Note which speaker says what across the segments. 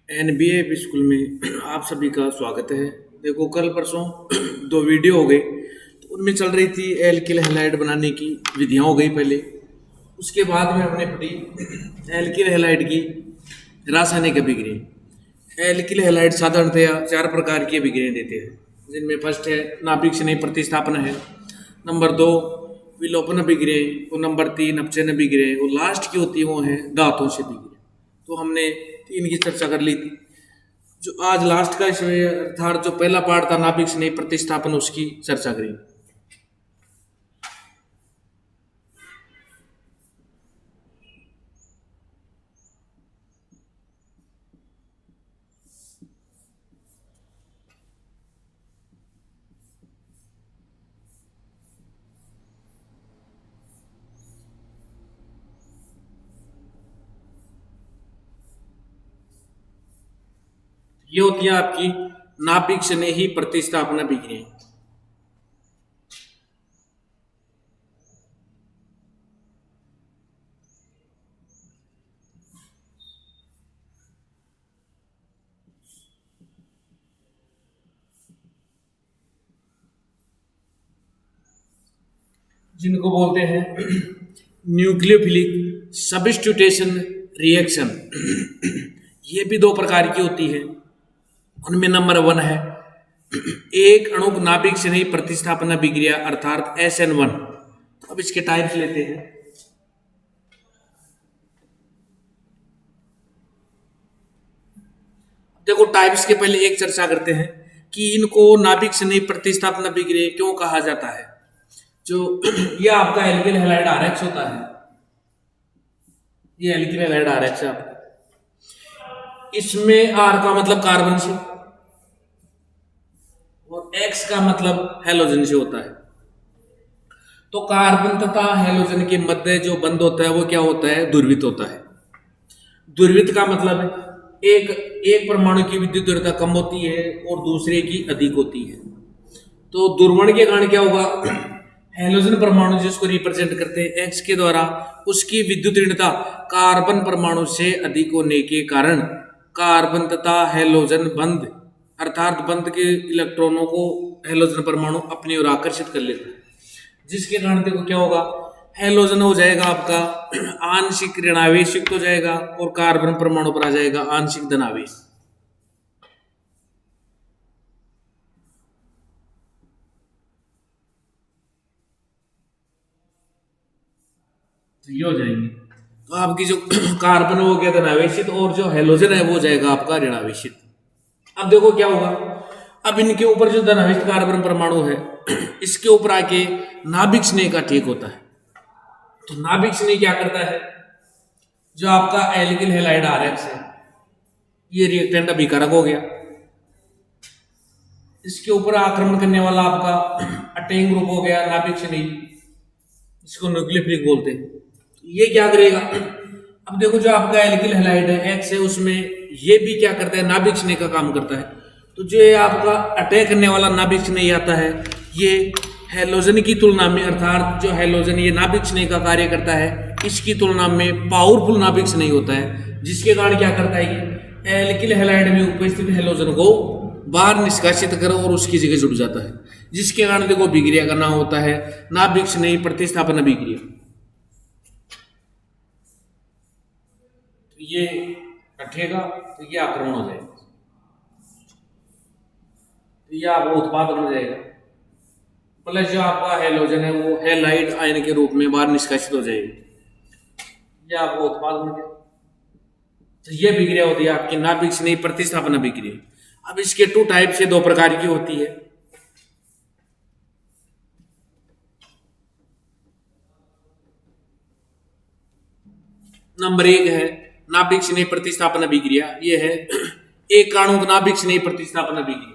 Speaker 1: NBA school में आप सभी का स्वागत है। देखो कल परसों दो वीडियो हो गए, तो उनमें चल रही थी एल्किल हैलाइड बनाने की विधियां हो गई पहले। उसके बाद में हमने पढ़ी एल्किल हैलाइड की रासायनिक अभिक्रिया। एल्किल हैलाइड साधारणतया चार प्रकार की अभिक्रियाएं देते हैं, जिनमें फर्स्ट है नाभिक स्नेह प्रतिस्थापन है, नंबर दो विलोपन अभिक्रिया, और नंबर तीन अपचयन अभिक्रिया, और लास्ट की होती है वो है दांतों से अभिक्रिया। तो हमने तीन की चर्चा कर ली थी। जो आज लास्ट का इसमें अर्थात जो पहला पार्ट था नाभिक स्नेह प्रतिस्थापन, उसकी चर्चा करेंगे। ये होती है आपकी नाभिक स्नेही प्रतिस्थापन अभिक्रिया। जिनको बोलते हैं न्यूक्लियोफिलिक सब्स्टिट्यूशन रिएक्शन। ये भी दो प्रकार की होती है। उनमें नंबर वन है एक अणुक नाभिक स्नेही प्रतिस्थापन अभिक्रिया अर्थात SN1। अब इसके टाइप्स लेते हैं। देखो टाइप्स के पहले एक चर्चा करते हैं कि इनको नाभिक स्नेही प्रतिस्थापन अभिक्रिया क्यों कहा जाता है। जो ये आपका एल्किल हैलाइड आरएक्स होता है, ये एल्किल हैलाइड आरएक्स है आपका। इसमें आर का मतलब कार्बन से और एक्स का मतलब हेलोजन से होता है। तो कार्बन तथा हेलोजन के मध्य जो बंध होता है वो क्या होता है, ध्रुवित होता है। ध्रुवित का मतलब है एक एक परमाणु की विद्युत ध्रुवता कम होती है और दूसरे की अधिक होती है। तो ध्रुवण के कारण क्या होगा, हेलोजन परमाणु जिसको रिप्रेजेंट करते हैं एक्स के द्वारा, उसकी विद्युत ऋणता कार्बन परमाणु से अधिक होने के कारण कार्बन तथा हेलोजन बंध अर्थात बंध के इलेक्ट्रॉनों को हेलोजन परमाणु अपनी ओर आकर्षित कर लेता है। जिसके कारण देखो क्या होगा, हेलोजन हो जाएगा आपका आंशिक ऋणावेश युक्त हो जाएगा और कार्बन परमाणु पर आ जाएगा आंशिक धनावेश। तो ये हो जाएंगे। तो आपकी जो कार्बन हो गया धनावेशित और जो हेलोजन है वो हो जाएगा आपका ऋणावेशित। अब देखो क्या होगा, अब इनके ऊपर जो धनावेशित कार्बन परमाणु है इसके ऊपर आके नाभिक स्नेह का ठीक होता है। तो नाभिक स्नेह क्या करता है, जो आपका एल्किल हैलाइड आरएक्स है ये रिएक्टेंट अभिकारक हो गया। इसके ऊपर आक्रमण करने वाला आपका अटेन ग्रुप हो गया नाभिक स्नेही, इसको न्यूक्लियोफिलिक बोलते हैं। ये क्या करेगा, अब देखो जो आपका एल्किल हैलाइड है एक्स है, उसमें ये भी क्या करता है, नाभिक स्नेह का काम करता है। तो जो ये आपका अटैक करने वाला नाभिक स्नेह आता है, ये हेलोजन की तुलना में अर्थात जो हेलोजन ये नाभिक स्नेह का कार्य करता है, इसकी तुलना में पावरफुल नाभिक स्नेह होता है। जिसके कारण क्या करता है, ये एल्किल हैलाइड में उपस्थित हेलोजन को बाहर निष्कासित कर और उसकी जगह जुड़ जाता है। जिसके कारण देखो अभिक्रिया का नाम होता है नाभिक स्नेह प्रतिस्थापन अभिक्रिया। तो ये रखेगा तो ये आक्रमण हो जाएगा, तो ये आपका उत्पाद बन जाएगा। प्लस जो आपका हेलोजन है वो हैलाइड आयन के रूप में बाहर निष्कासित हो जाएगी। ये आपका उत्पाद बन गया। तो ये अभिक्रिया होती है आपकी नाभिक स्नेह प्रतिस्थापन अभिक्रिया। अब इसके टू टाइप से दो प्रकार की होती है। नंबर एक है नाभिक स्नेह प्रतिस्थापन अभिक्रिया, ये है एक आणुक नाभिक स्नेह प्रतिस्थापन अभिक्रिया।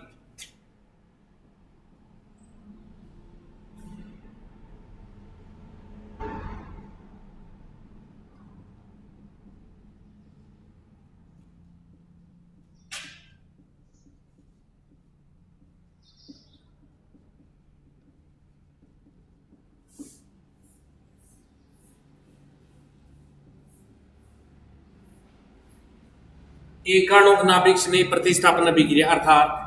Speaker 1: एकाणुक नाभिक स्नेह प्रतिस्थापन अभिक्रिया अर्थात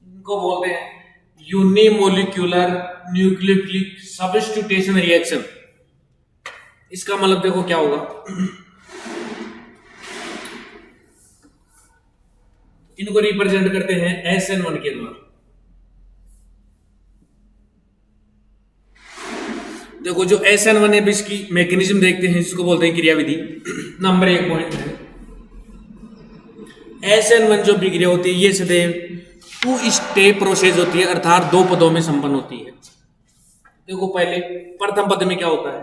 Speaker 1: इनको बोलते हैं यूनिमोलिक्यूलर न्यूक्लियोफिलिक सब्स्टिट्यूशन रिएक्शन। इसका मतलब देखो क्या होगा, इनको रिप्रेजेंट करते हैं SN1 के द्वारा। देखो जो SN1 है इसकी मैकेनिज्म देखते हैं, जिसको बोलते हैं क्रियाविधि। नंबर 1 पॉइंट है, SN1 जो विक्रिया होती है ये सदैव 2 स्टेप प्रोसेस होती है, अर्थात 2 पदों में संपन्न होती है। देखो पहले प्रथम पद में क्या होता है,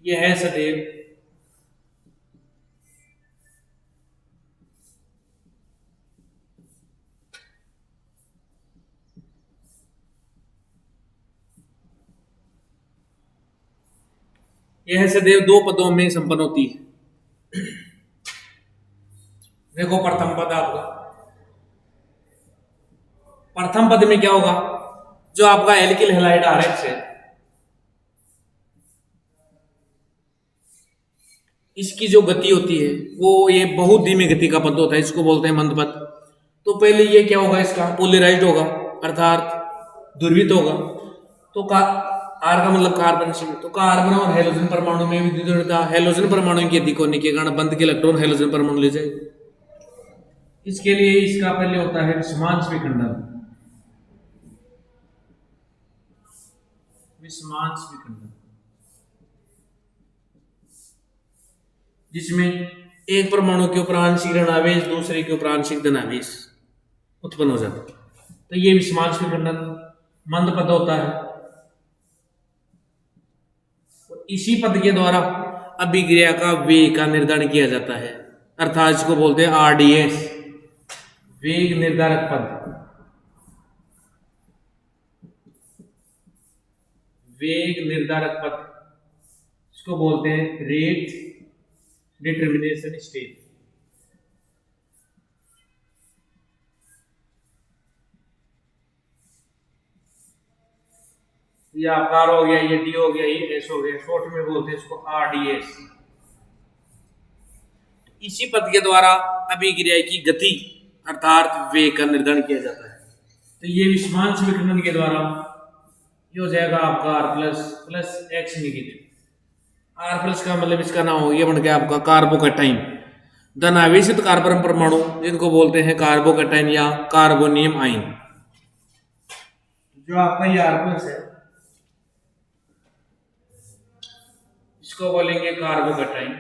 Speaker 1: यह है सदैव यह सदैव 2 पदों में संपन्न होती है। देखो प्रथम पद आपका, प्रथम पद में क्या होगा, जो आपका एल्किल हैलाइड आरएच है इसकी जो गति होती है वो ये बहुत धीमी गति का पद होता है, इसको बोलते हैं मंद पद। तो पहले ये क्या होगा, इसका पोलराइज्ड होगा अर्थात ध्रुवित होगा। तो आर का मतलब कार्बन से, तो कार्बन और हेलोजन परमाणु में विद्युत ध्रुवता, हेलोजन परमाणु की अधिक होने के कारण बंद के इलेक्ट्रॉन हेलोजन परमाणु ले जाएगा। इसके लिए इसका पहले होता है विषमांश विखंडन, विषमांश विखंडन, जिसमें एक परमाणु के ऊपर आंशिक ऋणावेश दूसरे के ऊपर आंशिक धनावेश उत्पन्न हो जाता है। तो ये विषमांश विखंडन मंद पद होता है। इसी पद के द्वारा अभिक्रिया का वेग का निर्धारण किया जाता है, अर्थात इसको बोलते हैं RDS, वेग निर्धारक पद, वेग निर्धारक पद, इसको बोलते हैं रेट डिटर्मिनेशन स्टेट। ये आकार हो गया, ये D हो गया, ये S हो गया, शॉर्ट में बोलते हैं इसको RDS। इसी पद के द्वारा अभिक्रिया की गति अर्थात वेग का निर्धारण किया जाता है। तो ये विषमांश विखंडन के द्वारा ये हो जाएगा आपका R plus X negative. R plus का मतलब इसका नाम हो गया बन गया आपका कार्बोकैटाइन, धनावेशित कार्बन परमाणु जिनको बोलते हैं कार्बोकैटाइन या कार्बोनियम आयन। जो आपका ये R प्लस है इसको बोलेंगे कार्बोकैटाइन,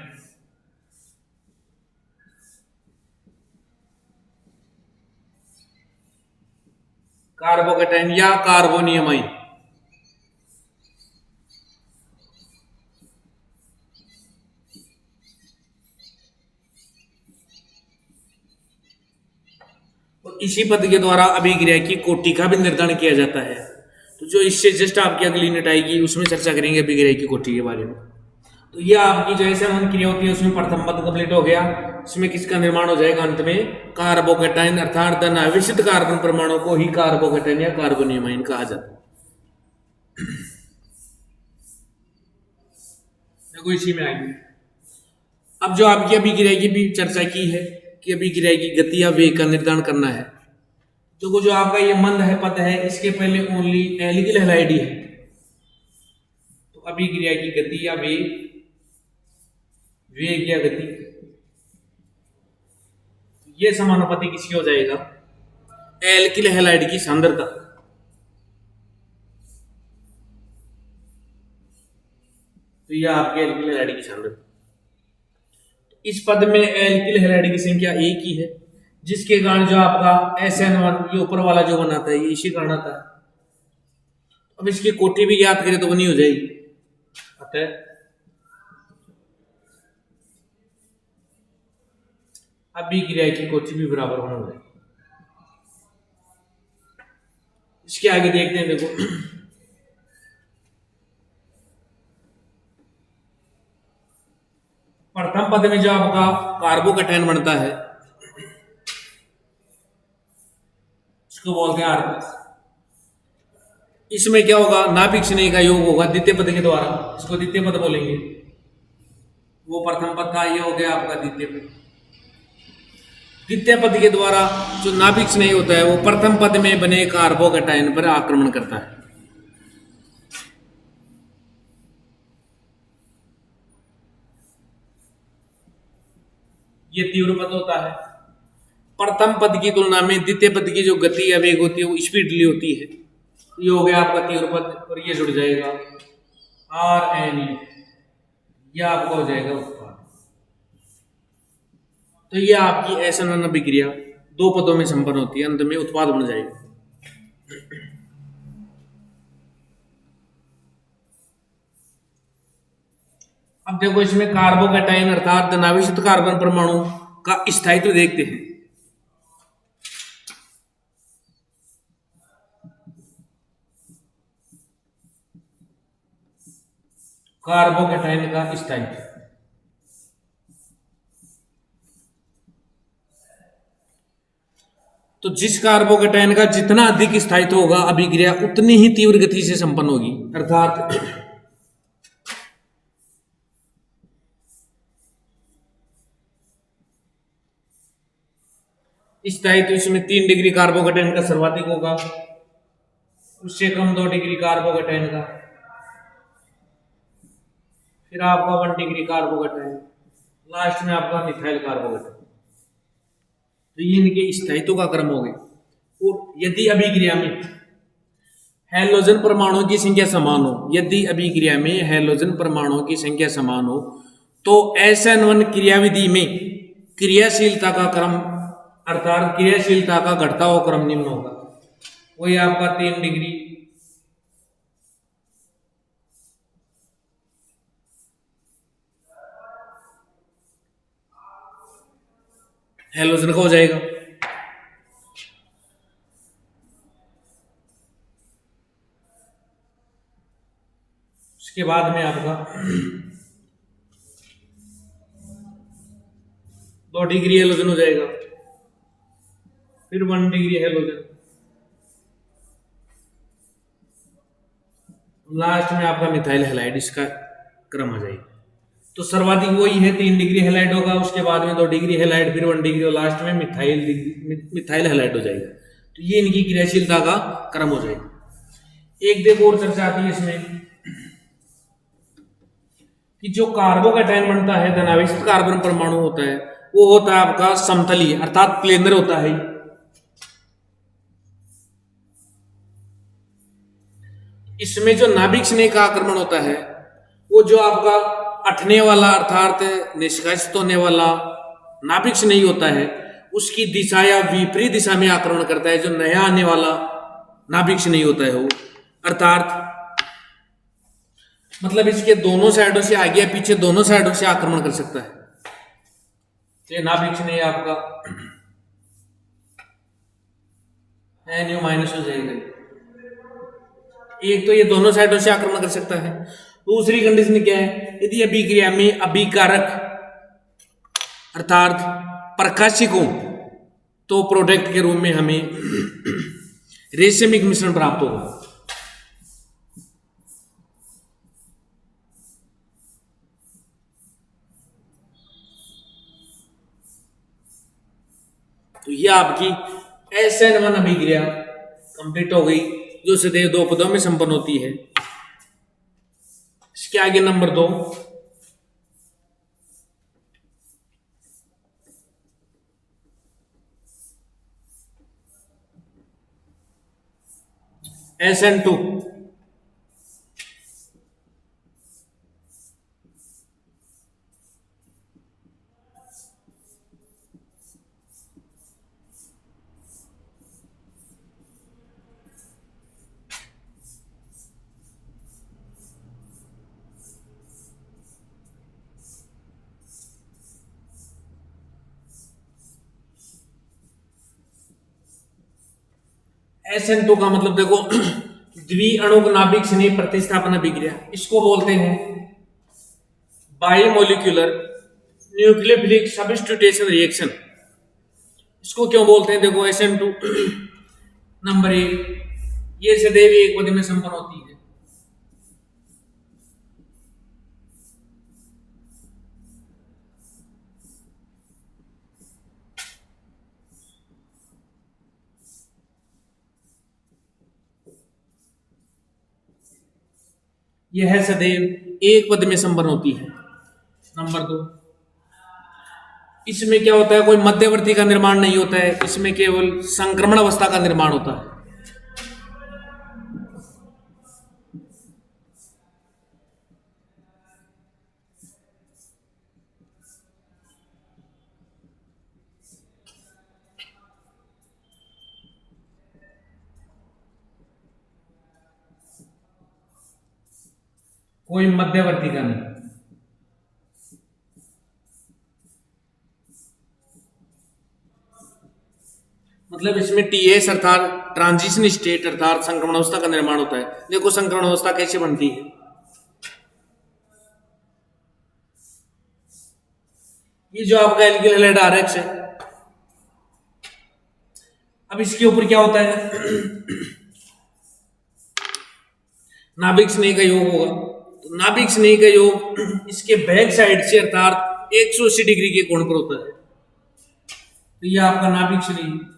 Speaker 1: कार्बोकैटाइन या कार्बोनियम आयन। और इसी पद के द्वारा अभिक्रिया की कोटि का भी निर्धारण किया जाता है। तो जो इससे जस्ट आपकी अगली यूनिट आएगी उसमें चर्चा करेंगे अभिक्रिया की कोटि के बारे में। तो ये आपकी जो SN1 क्रिया होती है उसमें प्रथम पद कंप्लीट हो गया। इसमें किसका निर्माण हो जाएगा अंत में, कार्बोकैटाइन अर्थात धनावेशित कार्बन परमाणु को ही कार्बोकैटाइन या कार्बोनियम आयन कहा जाता है। देखो इसी में आएगी। अब जो आपकी अभिक्रिया की भी चर्चा की है कि अभिक्रिया की गति या वेग का निर्धारण करना है, तो जो आपका ये मंद है पद है इसके पहले ओनली एल्किल हैलाइड है। तो अभिक्रिया की गति या वेग, वेग या गति ये समानुपाती किसकी हो जाएगा, एल्किल हैलाइड की सांद्रता। तो ये आपके एल्किल हैलाइड की सांद्रता। इस पद में एल्किल हैलाइड की संख्या एक ही है, जिसके कारण जो आपका SN1 ये ऊपर वाला जो बनाता है ये इसी कारण आता है। अब इसकी कोटि भी ज्ञात करें तो बनी हो जाएगी, अतः अभिक्रिया की कोटि भी बराबर होना चाहिए। इसके आगे देखते हैं, देखो प्रथम पद में जो आपका कार्बोकैटायन बनता है इसको बोलते हैं R+। इसमें क्या होगा, नाभिक स्नेह का योग होगा द्वितीय पद के द्वारा, इसको द्वितीय पद बोलेंगे। वो प्रथम पद था, ये हो गया आपका द्वितीय पद। द्वितीय पद के द्वारा जो नाभिक स्नेह होता है वो प्रथम पद में बने कार्बोकैटायन पर आक्रमण करता है। ये तीव्र पद होता है। प्रथम पद की तुलना में द्वितीय पद की जो गति या वेग होती है वो स्पीडली होती है। ये हो गया आपका तीव्र पद और ये जुड़ जाएगा RNU, यह आपका हो जाएगा उत्पाद। तो ये आपकी असंगठन अभिक्रिया दो पदों में संपन्न होती है, अंत में उत्पाद बन जाएगा। अब देखो इसमें कार्बोकैटायन अर्थात धनावेशित कार्बन परमाणु का स्थायित्व देखते हैं। कार्बोकैटायन का स्थायित्व, तो जिस कार्बोकैटायन का जितना अधिक स्थायित्व होगा अभिक्रिया उतनी ही तीव्र गति से संपन्न होगी। अर्थात स्थायित्व इसमें 3 डिग्री कार्बोकैटायन का सर्वाधिक होगा, उससे कम 2 डिग्री कार्बोकैटायन का, फिर आपका 1 डिग्री कार्बोकैटायन, लास्ट में आपका मिथाइल कार्बोकैटायन। तो ये इनके स्थायित्व का क्रम हो गया। और यदि अभिक्रिया में हैलोजन परमाणुओं की संख्या समान हो, यदि अभिक्रिया में हैलोजन परमाणुओं की संख्या समान हो तो SN1 क्रियाविधि में क्रियाशीलता का क्रम अर्थात क्रियाशीलता का घटता हुआ क्रम निम्न होगा। वही आपका 3 डिग्री हैलोजन का हो जाएगा। उसके बाद में आपका 2 डिग्री हैलोजन हो जाएगा, फिर 1 डिग्री हैलोजन, लास्ट में आपका मिथाइल हैलाइड, इसका क्रम हो जाएगा। तो सर्वाधिक वही है 3 डिग्री हैलाइड होगा, उसके बाद में 2 डिग्री हैलाइड, फिर 1 डिग्री और लास्ट में मिथाइल हैलाइड हो जाएगा। तो ये इनकी क्रियाशीलता का क्रम हो जाएगा। एक देखो और चर्चा आती है इसमें कि जो कार्बोकैटायन बनता है धनावेशित कार्बन परमाणु होता है वो होता है आपका समतलीय अर्थात प्लेनर होता है। इसमें जो नाभिक स्नेह का आक्रमण होता है वो जो आपका अटने वाला अर्थात निष्कासित होने वाला नाभिक स्नेही होता है उसकी दिशा या विपरीत दिशा में आक्रमण करता है। जो नया आने वाला नाभिक स्नेही होता है वो अर्थात मतलब इसके दोनों साइडों से आगे या पीछे दोनों साइडों से आक्रमण कर सकता है। ये नाभिक स्नेही आपका NU माइनस हो जाएगा। एक तो ये दोनों साइडों से आक्रमण कर सकता है। दूसरी कंडीशन क्या है, यदि अभिक्रिया में अभिकारक अर्थात प्रकाशिकों तो प्रोडक्ट के रूप में हमें रेशमिक मिश्रण प्राप्त होगा। तो यह आपकी SN1 अभिक्रिया कंप्लीट हो गई जो सदैव 2 पदों में संपन्न होती है। इसके आगे नंबर 2 SN2। SN2 का मतलब देखो द्विअणुक नाभिक स्नेह प्रतिस्थापन अभिक्रिया, इसको बोलते हैं बाइमोलिक्यूलर न्यूक्लियोफिलिक सब्स्टिट्यूशन रिएक्शन। इसको क्यों बोलते हैं? देखो SN2 नंबर 1, ये सदैव एक पद में संपन्न होती है। यह सदैव एक पद में संपन्न होती है। नंबर 2, इसमें क्या होता है? कोई मध्यवर्ती का निर्माण नहीं होता है, इसमें केवल संक्रमण अवस्था का निर्माण होता है। कोई मध्यवर्ती का नहीं। मतलब इसमें TS अर्थात ट्रांजिशन स्टेट अर्थात संक्रमण अवस्था का निर्माण होता है। देखो संक्रमण अवस्था कैसे बनती है? ये जो आपका एल्किल हैलाइड RX है, अब इसके ऊपर क्या होता है? नाभिक स्नेह का योग होगा। तो नाभिक स्नेह का योग इसके बैक साइड से अर्थात 180 डिग्री के कोण पर होता है। तो ये आपका नाभिक स्नेह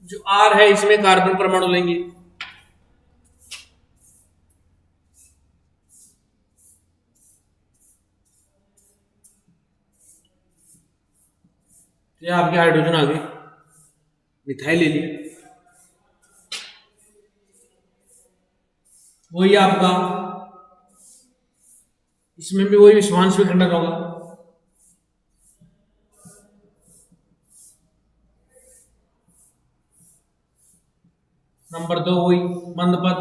Speaker 1: जो R है, इसमें कार्बन परमाणु लेंगे। ये आपके हाइड्रोजन आ गए, मिथाइल ले लिया। वही आपका इसमें भी वही विश्वांश विखंडन होगा। नंबर 2 वही मंद पद,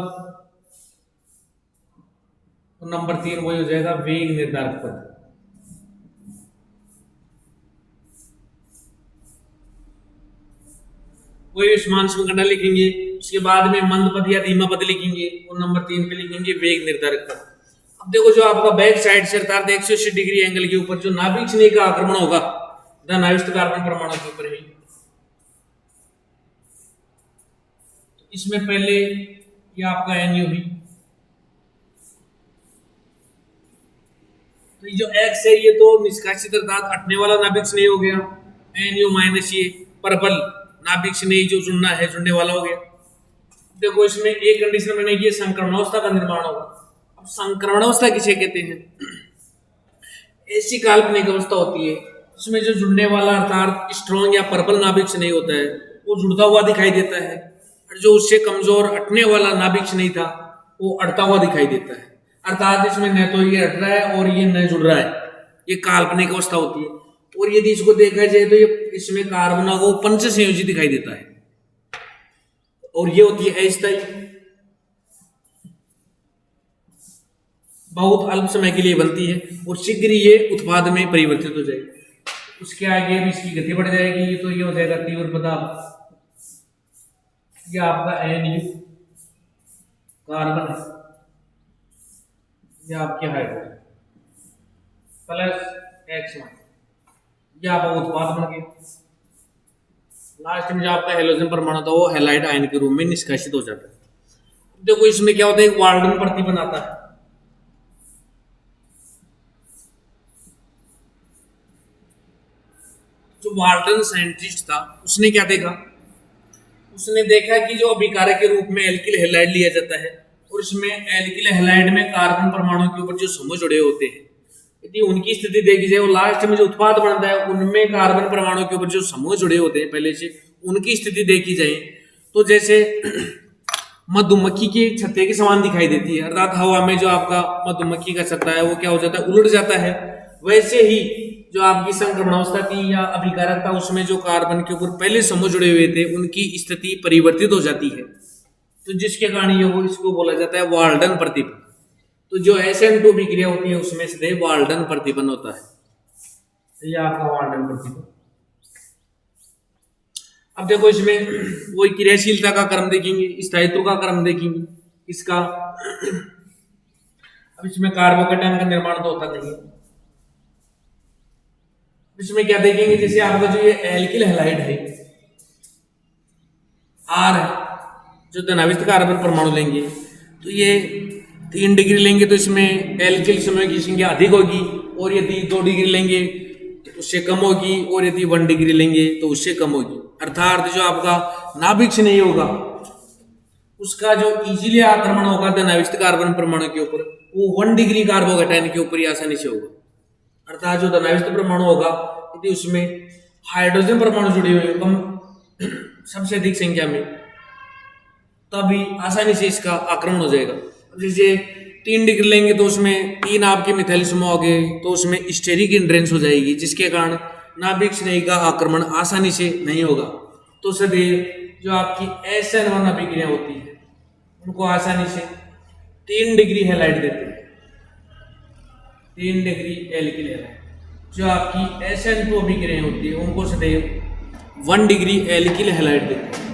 Speaker 1: और नंबर 3 वही हो जाएगा वेग निर्धारक पद। वही विश्वांश विखंडन लिखेंगे, उसके बाद में मंद पद या धीमा पद लिखेंगे, और नंबर 3 पे लिखेंगे वेग निर्धारक पद। अब देखो जो आपका बैक साइड से अर्थात 180 डिग्री एंगल के ऊपर जो नाभिक स्नेह का आक्रमण होगा धन आयुक्त कार्बन परमाणु के ऊपर ही, इसमें पहले ये आपका NU भी, तो ये जो X है ये तो निष्कासित अर्थात हटने वाला नाभिक स्नेह हो गया। NU माइनस ये परबल नाभिक स्नेह जो जुड़ना है जुड़ने वाला हो गया। देखो इसमें एक कंडीशन बनेगी, ये संक्रमणावस्था का निर्माण होगा। अब संक्रमणावस्था किसे कहते हैं? ऐसी काल्पनिक अवस्था होती है उसमें जो जुड़ने वाला अर्थात स्ट्रॉन्ग या पर्पल नाभिक स्नेह होता है वो जुड़ता हुआ दिखाई देता है, और जो उससे कमजोर हटने वाला नाभिक स्नेह था वो अटता हुआ दिखाई देता है। अर्थात इसमें न तो ये हट रहा है और ये न जुड़ रहा है, ये काल्पनिक अवस्था होती है। और यदि इसको देखा जाए तो ये इसमें कार्बन को पंच संयोजी दिखाई देता है, और ये होती है अस्थायी, बहुत अल्प समय के लिए बनती है और शीघ्र ये उत्पाद में परिवर्तित हो जाएगी। उसके आगे भी इसकी गति बढ़ जाएगी, तो ये हो जाएगा तीव्र पदार्थ। ये आपका NU कार्बन है, ये आपके हाइड्रोजन प्लस X1, ये आपका उत्पाद बन गया। लास्ट में जो आपका हेलोजन परमाणु था वो हैलाइड आयन के रूप में निष्कासित हो जाता है। देखो इसमें क्या होता है, एक वाल्डन प्रतिबंध आता है। जो वाल्टन साइंटिस्ट था उसने क्या देखा, उसने देखा कि जो अभिकारक के रूप में एल्किल हैलाइड लिया जाता है और इसमें एल्किल हैलाइड में कार्बन परमाणु के ऊपर जो समूह जुड़े होते हैं, यदि उनकी स्थिति देखी जाए, वो लास्ट में जो उत्पाद बनता है उनमें कार्बन परमाणु के ऊपर जो समूह जुड़े होते हैं पहले से, उनकी स्थिति देखी जाए तो जैसे मधुमक्खी के छत्ते के समान दिखाई देती है। अर्थात हवा में जो आपका मधुमक्खी का छत्ता है वो क्या हो जाता है, उलट जाता है। वैसे ही जो आपकी संक्रमणावस्था थी या अभिकारक था उसमें जो कार्बन के ऊपर पहले समूह जुड़े हुए थे उनकी स्थिति परिवर्तित हो जाती है, तो जिसके कारण ये वो इसको बोला जाता है वाल्टन प्रतिबंध। तो जो SN2 अभिक्रिया होती है उसमें सदैव वाल्टन प्रतिबंध होता है। तो ये आपका वाल्टन प्रतिबंध। अब देखो इसमें वही क्रियाशीलता का क्रम देखेंगे, स्थायित्व का क्रम देखेंगे इसका। अब इसमें कार्बोकेटायन का निर्माण तो होता नहीं है। इसमें क्या देखेंगे, जैसे आपका जो ये एल्किल हैलाइड है R है, जो धनाविष्ट कार्बन परमाणु लेंगे तो ये 3 डिग्री लेंगे तो इसमें एल्किल समूह की संख्या अधिक होगी, और यदि 2 डिग्री लेंगे तो उससे कम होगी, और यदि 1 डिग्री लेंगे तो उससे कम होगी। अर्थात जो आपका नाभिक नहीं होगा उसका जो इजीली आक्रमण होगा धनाविष्ट कार्बन परमाणु के ऊपर वो 1 डिग्री कार्बोकेटायन के ऊपर ही आसानी से होगा। अर्थात जो धनाविष्ट परमाणु होगा यदि उसमें हाइड्रोजन परमाणु जुड़े हुए कम सबसे अधिक संख्या में, तभी आसानी से इसका आक्रमण हो जाएगा। जैसे 3 डिग्री लेंगे तो उसमें 3 आपके मिथाइल समूह हो गए तो उसमें स्टेरिक इंड्रेंस हो जाएगी, जिसके कारण नाभिक स्नेही का आक्रमण आसानी से नहीं होगा। तो सदैव जो आपकी SN1 अभिक्रिया होती है उनको आसानी से 3 डिग्री हैलाइड देते हैं, 3 डिग्री एल्किल हैलाइड। जो आपकी SN2 अभिक्रिया होती है उनको सदैव 1 डिग्री एल्किल हैलाइड देते हैं।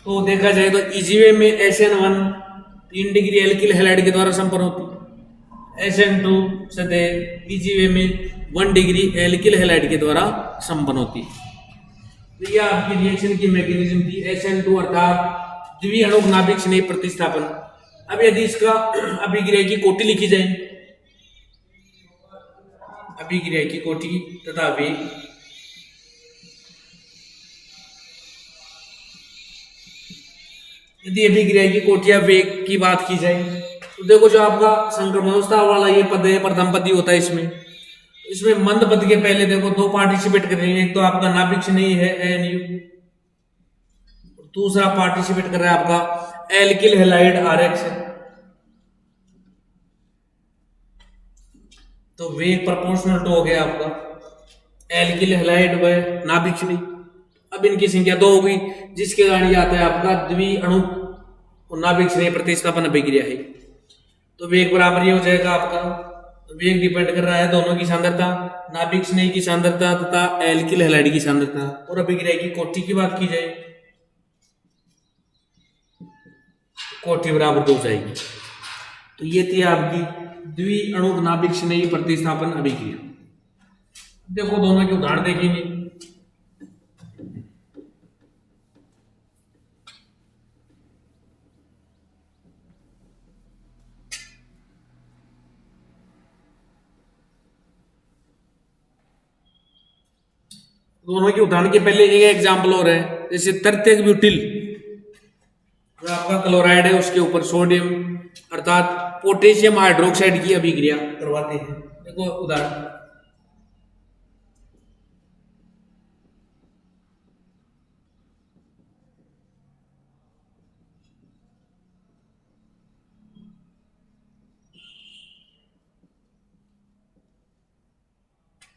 Speaker 1: तो देखा जाए तो इजी वे में SN1 3 डिग्री एल्किल हैलाइड के द्वारा संपन्न होती है, SN2 सदैव इजी वे में 1 डिग्री एल्किल हैलाइड के द्वारा संपन्न होती है। तो ये आपकी रिएक्शन की मैकेनिज्म थी SN2 अर्थात द्विअणुक नाभिक स्नेही प्रतिस्थापन। अब यदि इसका अभिक्रिया की कोटि लिखी जाए, अभिक्रिया की कोटि तथा वेग, यदि अभिक्रिया की कोटि या वेग की बात की जाए तो देखो जो आपका संक्रमणावस्था वाला ये पद है, प्रथम पद ही होता है इसमें मंद पद के पहले देखो 2 पार्टिसिपेट कर रहे हैं। एक तो आपका नाभिक स्नेही है ANU, दूसरा पार्टिसिपेट कर रहा है आपका एल्किल हैलाइड RH। तो वेग प्रोपोर्शनल टू हो गया आपका एल्किल हैलाइड व नाभिक स्नेही। अब इनकी संख्या 2 हो गई, जिसके कारण ये आता है आपका द्विअणुक नाभिक स्नेही प्रतिस्थापन अभिक्रिया है। तो वेग बराबर ये हो जाएगा आपका, वेग डिपेंड कर रहा है दोनों की सांद्रता, नाभिक स्नेही की सांद्रता तथा एल्किल हैलाइड की सांद्रता। और अभिक्रिया की कोटि की बात की जाए, कोटि बराबर 2 जाएगी। तो ये थी आपकी द्विअणुक नाभिक स्नेही प्रतिस्थापन अभिक्रिया। देखो दोनों के उदाहरण देखेंगे। दोनों के उदाहरण के पहले एक एग्जाम्पल और है, जैसे तृतीयक ब्यूटिल जो आपका क्लोराइड है उसके ऊपर सोडियम अर्थात पोटेशियम हाइड्रोक्साइड की अभिक्रिया करवाते हैं। देखो उदाहरण,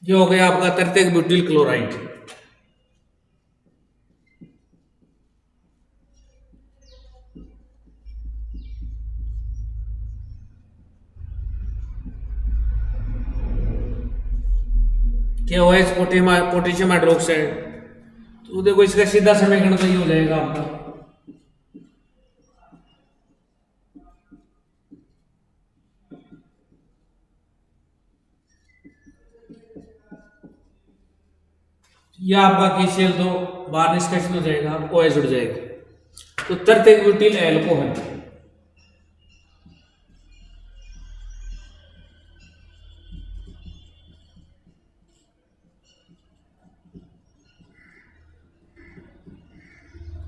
Speaker 1: ये हो गया आपका तृतीयक butyl chloride. KOH potassium hydroxide. तो देखो इसका सीधा समीकरण तो ये हो जाएगा आपका, यह आपका KCl तो बाहर निष्कासित हो जाएगा, OH उड़ जाएगा। तो तृतीयक ब्यूटिल एल्कोहल,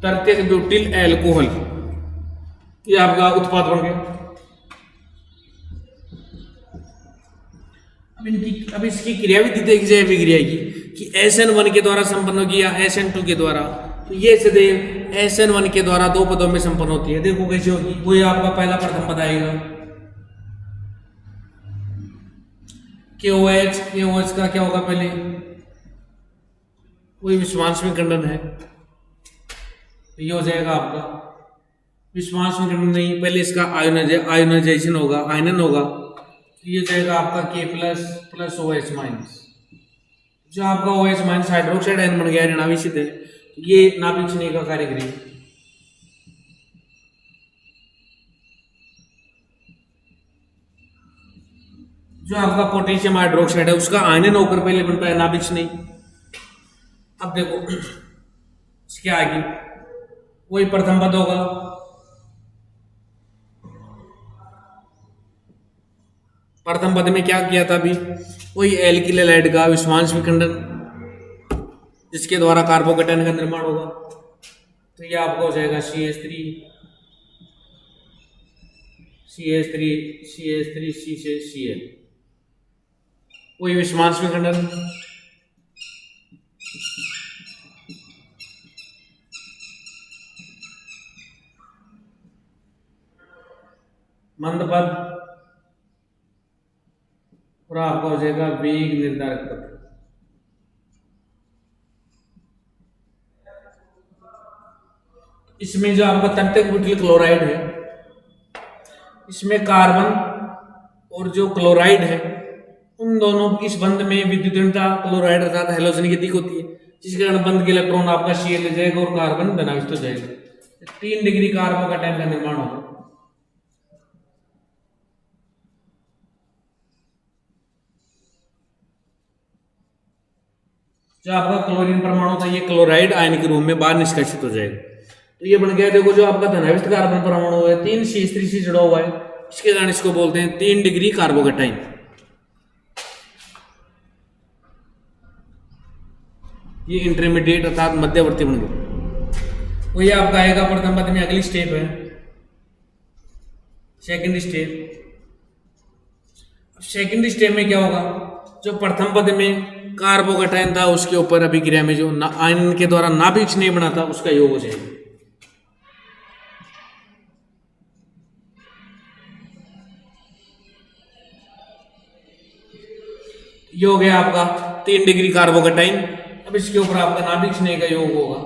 Speaker 1: तृतीयक ब्यूटिल एल्कोहल ये आपका उत्पाद बन गया। अब इसकी क्रियाविधि देखी जाए अभिक्रिया की कि SN1 के द्वारा संपन्न होगी या SN2 के द्वारा। तो ये सदैव SN1 के द्वारा 2 पदों में संपन्न होती है। देखो कैसे होगी, वो ये आपका पहला प्रथम पद आएगा KOH का क्या होगा पहले, कोई विश्वांश में खंडन है, ये हो जाएगा आपका विस्मास विखंडन नहीं, पहले इसका आयोनाइजेशन होगा, आयनन होगा, तो ये जाएगा आपका K plus plus O H minus. जो आपका O H minus hydroxide ion बन गया ऋणावेशित है, तो ये नाभिक स्नेह का कार्य करेगा। जो आपका पोटेशियम हाइड्रोक्साइड है उसका आयनन होकर पहले बनता है नाभिक स्नेह। अब देखो इसके आगे वही प्रथम पद होगा, प्रथम पद में क्या किया था अभी, वही एल्किल हैलाइड का विस्मांश विखंडन, जिसके द्वारा कार्बोकेटाइन का निर्माण होगा। तो ये आपका हो जाएगा CH3 CH3 CH3 C से Cl, वही विस्मांश विखंडन। मंद पद और आपका हो जाएगा वेग निर्धारक पद। इसमें जो आपका तंतक ब्यूटिल क्लोराइड है, इसमें कार्बन और जो क्लोराइड है उन दोनों इस बंध में विद्युतीनता क्लोराइड अर्थात हैलोजन की अधिक होती है, जिसके कारण बंध के इलेक्ट्रॉन आपका Cl ले जाएगा और कार्बन धनाविष्ट हो जाएगा। 3 डिग्री कार्बोकेटाइन का निर्माण होगा। जो आपका क्लोरीन परमाणु था ये क्लोराइड आयन के रूप में बाहर निष्कासित हो जाएगा। तो ये बन गया, देखो जो आपका धनाविष्ट कार्बन परमाणु है 3 CH3 से जुड़ा हुआ है, इसके कारण इसको बोलते हैं 3 डिग्री कार्बोकेटाइन। ये इंटरमीडिएट अर्थात मध्यवर्ती बन गया। वही आपका आएगा प्रथम पद में, अगली स्टेप है सेकंड स्टेप। सेकंड स्टेप में क्या होगा, जो प्रथम पद में कार्बोकेटाइन था उसके ऊपर अभिक्रिया में जो आयन के द्वारा नाभिक स्नेह बना था उसका योग हो जाएगा। ये हो गया आपका 3 डिग्री कार्बोकेटाइन। अब इसके ऊपर आपका नाभिक स्नेह का योग होगा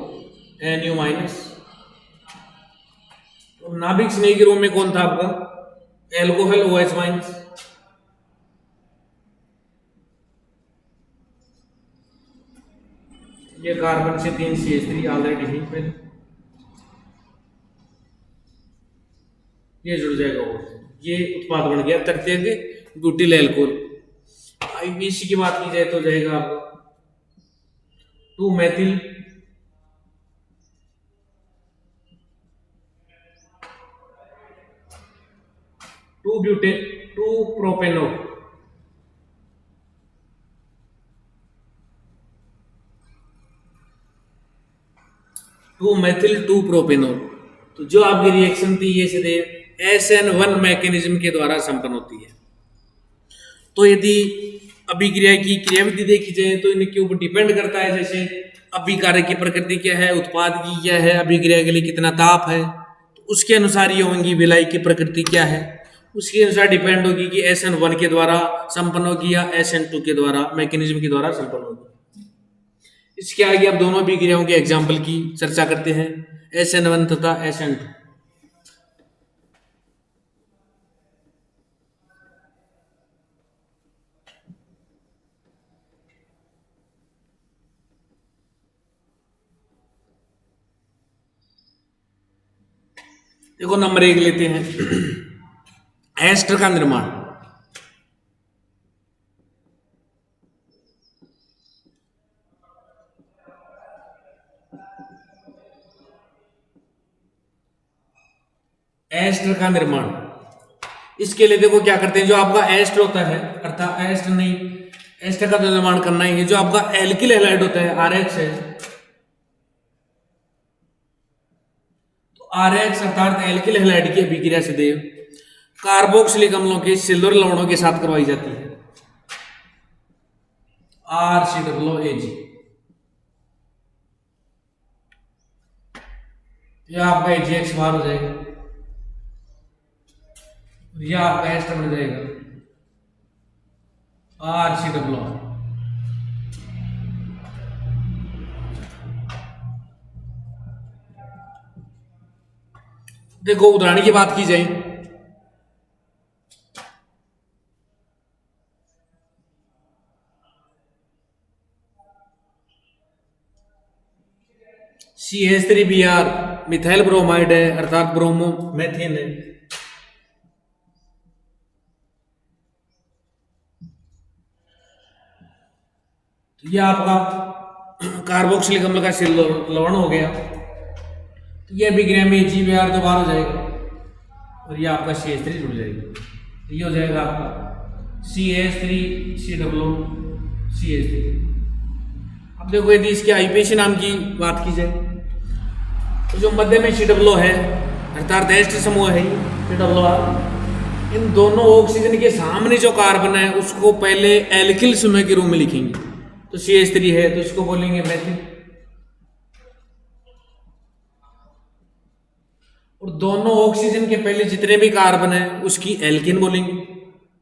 Speaker 1: Nu माइनस। तो नाभिक स्नेह के रूप में कौन था आपका, एल्कोहल OH माइनस। ये कार्बन से 3 CH3 ऑलरेडी ही पहले ये जुड़ जाएगा और ये उत्पाद बन गया तृतीयक ब्यूटिल एल्कोहल। IBC की बात की जाए तो जाएगा आपका 2 methyl 2 butane 2 propanol 2 methyl 2 propanol. तो जो आपकी रिएक्शन थी ये सीधे SN1 मैकेनिज्म के द्वारा संपन्न होती है। तो यदि अभिक्रिया की क्रियाविधि देखी जाए तो इनके ऊपर डिपेंड करता है, जैसे अभिकारक की प्रकृति क्या है, उत्पाद की क्या है, अभिक्रिया के लिए कितना ताप है, तो उसके अनुसार ये होंगी। विलायक की प्रकृति क्या है उसके अनुसार डिपेंड होगी कि SN1 के द्वारा संपन्न होगी या SN2 के द्वारा मैकेनिज्म के द्वारा संपन्न होगी। इसके आगे अब दोनों अभिक्रियाओं के एग्जाम्पल की चर्चा करते हैं, SN1 तथा SN2। देखो नंबर 1 लेते हैं, एस्टर का निर्माण। एस्टर का निर्माण इसके लिए देखो क्या करते हैं, जो आपका एस्टर होता है अर्थात एस्टर नहीं, एस्टर का तो निर्माण करना ही है। जो आपका एल्किल हैलाइड होता है RH है, तो RH अर्थात एल्किल हैलाइड की अभिक्रिया से देव कार्बोक्सिलिक अम्लों के सिल्वर लवणों के साथ करवाई जाती है, RCOOAG। यह आपका AgX बाहर हो जाएगा, यह आपका एस्टर बन जाएगा RCOO। देखो उदाहरण की बात की जाए, CH3Br मिथाइल ब्रोमाइड है, अर्थात ब्रोमोमेथेन है। ये आपका कार्बोक्सिलिक अम्ल का लवण हो गया। तो ये अभिक्रिया में GBr तो बाहर हो जाएगा और ये आपका CH3 जुड़ जाएगा। तो ये हो जाएगा आपका CH3COO CH3। अब देखो यदि इसके आईपीसी नाम की बात की जाए, तो जो मध्य में COO है अर्थात एस्टर समूह है COR, इन दोनों ऑक्सीजन के सामने जो कार्बन है उसको पहले एल्किल समूह के रूप में लिखेंगे। तो CH3 है तो इसको बोलेंगे मेथिल, और दोनों ऑक्सीजन के पहले जितने भी कार्बन है उसकी एल्केन बोलेंगे,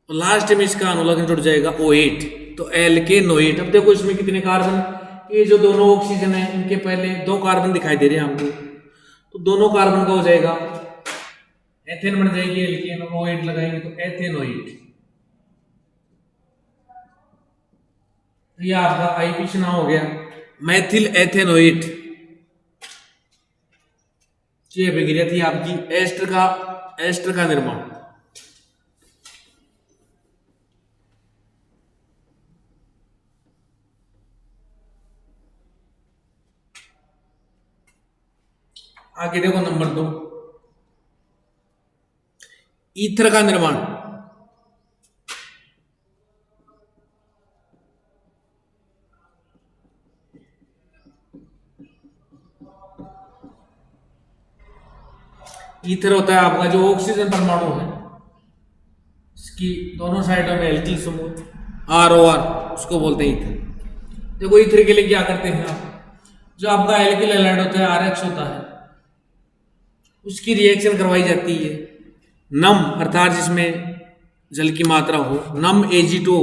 Speaker 1: और लास्ट में इसका अनुलग्न जुड़ जाएगा O8, तो एल्केनोएट। अब देखो इसमें कितने कार्बन, ये जो दोनों ऑक्सीजन है इनके पहले 2 कार्बन दिखाई दे रहे हैं हमको, तो दोनों कार्बन का हो जाएगा एथेन बन जाएगी एल्केन, O8 लगाएंगे तो एथेनोएट। ये आपका आईपीसी नाम हो गया मैथिल एथेनोएट। ये अभिक्रिया थी आपकी एस्टर का निर्माण। आगे देखो नंबर 2, ईथर का निर्माण। ईथर होता है आपका जो ऑक्सीजन परमाणु है इसकी दोनों साइडों में एल्किल समूह ROR, उसको बोलते हैं ईथर। देखो ईथर के लिए क्या करते हैं आप, जो आपका एल्किल हैलाइड होता है RH होता है, उसकी रिएक्शन करवाई जाती है नम अर्थात जिसमें जल की मात्रा हो, नम Ag2O,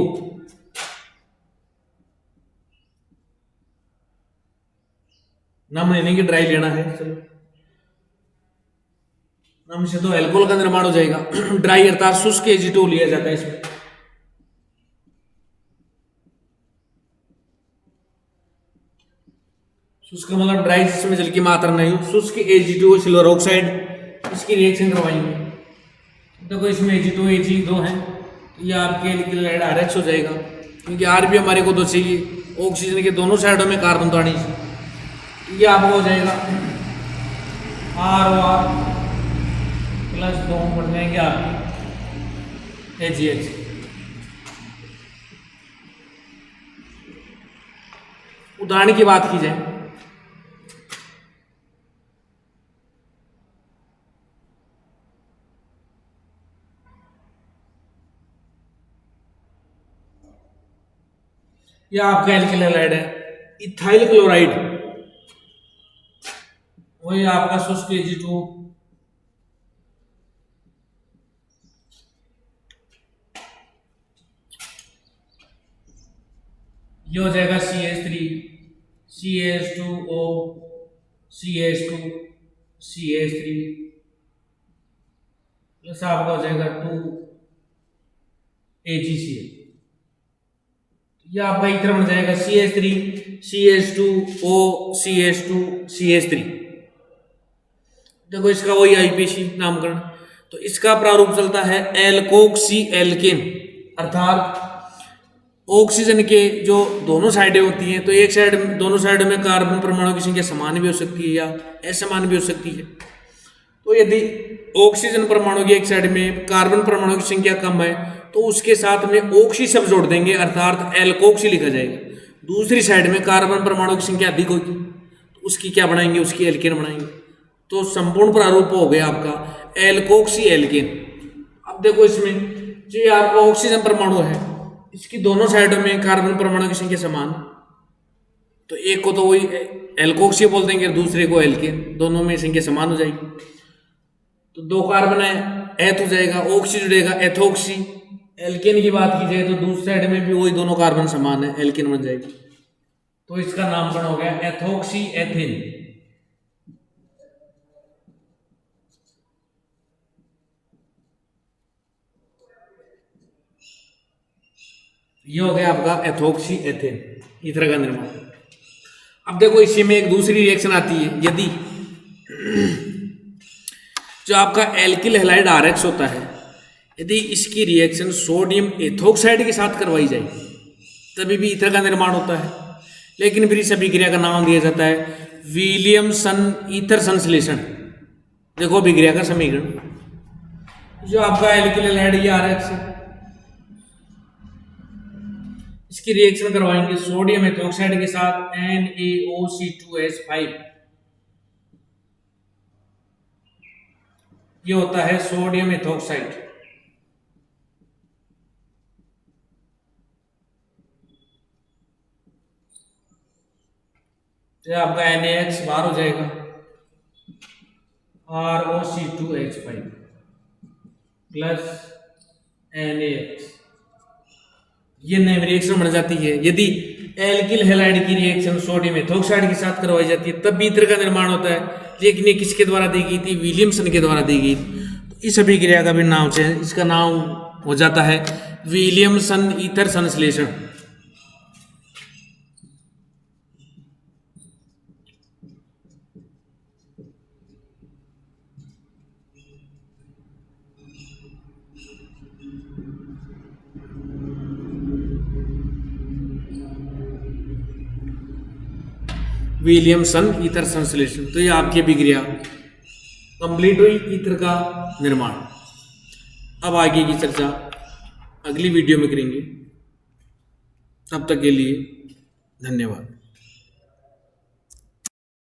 Speaker 1: नम लेने की ड्राई लेना है, चलो नम से तो एल्कोहल का निर्माण हो जाएगा। ड्राई अर्थात शुष्क Ag2O लिया जाता है इसमें। शुष्क मतलब ड्राई जिसमें जल की मात्रा नहीं हो, शुष्क Ag2O सिल्वर ऑक्साइड, इसकी रिएक्शन करवाएंगे। देखो इसमें Ag2 Ag2 है, ये आपके एल्किल हैलाइड RH हो जाएगा, क्योंकि R भी हमारे को 2 चाहिए, ऑक्सीजन के दोनों साइडों में कार्बन तो आनी चाहिए। ये आपका हो जाएगा ROR प्लस 2 बढ़ जाएंगे आपके AgH। उदाहरण की बात की जाए, यह आपका एल्किल हैलाइड है इथाइल क्लोराइड, वही आपका शुष्क Ag2, ये हो जाएगा CH3 CH2O CH2 CH3 plus आपका हो जाएगा 2 AgCl। यह आपका इथर बन जाएगा CH3 CH2O CH2 CH3। देखो इसका वही आईपीसी नामकरण, तो इसका प्रारूप चलता है एल्कोक्सी एल्केन, अर्थात ऑक्सीजन के जो दोनों साइडें होती हैं, तो एक साइड दोनों साइडों में कार्बन परमाणु की संख्या समान भी हो सकती है या असमान भी हो सकती है। तो यदि ऑक्सीजन परमाणु की एक साइड में कार्बन परमाणु की संख्या कम है तो उसके साथ में ऑक्सी शब्द जोड़ देंगे अर्थात एल्कोक्सी लिखा जाएगा। दूसरी साइड में कार्बन परमाणु की संख्या अधिक होगी तो उसकी क्या बनाएंगे, उसकी एल्केन बनाएंगे। तो संपूर्ण प्रारूप हो गया आपका एल्कोक्सी एल्केन। अब देखो इसमें जो आपका ऑक्सीजन परमाणु है इसकी दोनों साइडों में कार्बन परमाणु की संख्या समान, तो एक को तो वही एल्कोक्सी बोल देंगे, दूसरे को एल्केन, दोनों में संख्या समान हो जाएगी। तो 2 कार्बन है एथ हो जाएगा, ऑक्सी जुड़ेगा एथोक्सी। एल्केन की बात की जाए तो दूसरी साइड में भी वही दोनों कार्बन समान है, एल्केन बन जाएगी। तो इसका नामकरण हो गया एथोक्सी एथेन। ये हो गया आपका एथोक्सी एथेन ईथर का निर्माण। अब देखो इसी में एक दूसरी रिएक्शन आती है, यदि जो आपका एल्किल हैलाइड आरएक्स होता है, यदि इसकी रिएक्शन सोडियम एथोक्साइड के साथ करवाई जाए तभी भी ईथर का निर्माण होता है। लेकिन फिर इस अभिक्रिया का नाम दिया जाता है विलियमसन ईथर संश्लेषण। देखो अभिक्रिया का समीकरण, जो आपका एल्किल हैलाइड ये आरएक्स है, इसकी रिएक्शन करवाएंगे सोडियम एथोक्साइड के साथ NaOC2H5। ये होता है सोडियम एथोक्साइड। तो आपका NaX बाहर हो जाएगा, ROC2H5 प्लस NaX, ये नई रिएक्शन बन जाती है। यदि एल्किल हैलाइड की रिएक्शन सोडियम एथोक्साइड के साथ करवाई जाती है तब भी ईथर का निर्माण होता है। लेकिन ये किसके द्वारा दी गई थी? विलियमसन के द्वारा दी गई। तो इस अभिक्रिया का भी नाम से इसका नाम हो जाता है विलियमसन ईथर संश्लेषण। विलियमसन ईथर संश्लेषण। तो ये आपकी अभिक्रिया कंप्लीट हुई, ईथर का निर्माण। अब आगे की चर्चा अगली वीडियो में करेंगे। तब तक के लिए धन्यवाद।